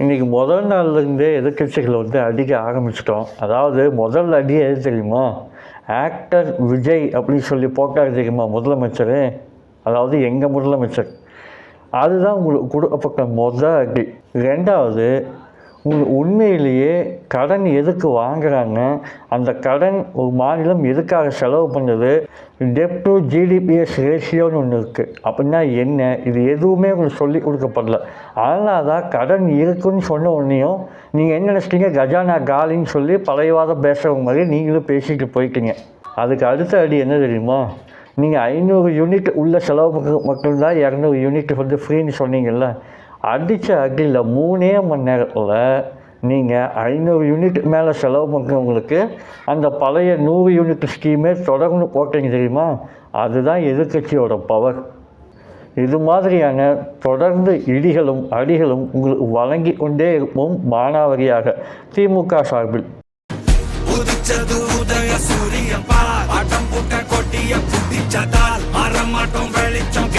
இன்றைக்கி முதல் நாள்லேருந்தே எதிர்க்கட்சிகளை அடிக்க ஆரம்பிச்சிட்டோம். அதாவது முதல் அடி எது தெரியுமா? ஆக்டர் விஜய் அப்படின்னு சொல்லி போட்டார் தெரியுமா முதலமைச்சர், அதாவது எங்கள் முதலமைச்சர். அதுதான் உங்களுக்கு கொடுக்கப்பட்ட முதல் அடி. ரெண்டாவது, உங்களுக்கு உண்மையிலேயே கடன் எதுக்கு வாங்குகிறாங்க, அந்த கடன் ஒரு மாநிலம் எதுக்காக செலவு பண்ணுது, டெப்ட் டு ஜிடிபிஎஸ் ரேஷியோன்னு ஒன்று இருக்குது. அப்படின்னா என்ன, இது எதுவுமே உங்களுக்கு சொல்லி கொடுக்கப்படல. அதனால தான் கடன் இருக்குன்னு சொன்ன உடனேயும் நீங்கள் என்ன நினச்சிட்டீங்க, கஜானா காலின்னு சொல்லி பழையவாதம் பேசுகிற மாதிரி நீங்களும் பேசிட்டு போயிட்டீங்க. அதுக்கு அடுத்த அடி என்ன தெரியுமா? நீங்கள் 500 யூனிட் உள்ள செலவு மட்டும்தான் 200 யூனிட் ஃப்ரீன்னு சொன்னீங்கல்ல. அடித்த அடியில் 3 மணி நேரத்தில் நீங்கள் 500 யூனிட் மேலே செலவு பண்ணுறவங்களுக்கு அந்த பழைய 100 யூனிட் ஸ்கீமே தொடர்ந்து போட்டீங்க தெரியுமா? அதுதான் எதிர்க்கட்சியோட பவர். இது மாதிரியான தொடர்ந்து இடிகளும் அடிகளும் உங்களுக்கு வழங்கி கொண்டே இருப்போம் மானாவரியாக திமுக சார்பில். உதய சூரிய பாட்டம் புட்ட கொட்டிய புத்திச்சதால் மரமாட்டம் வெளிச்சம்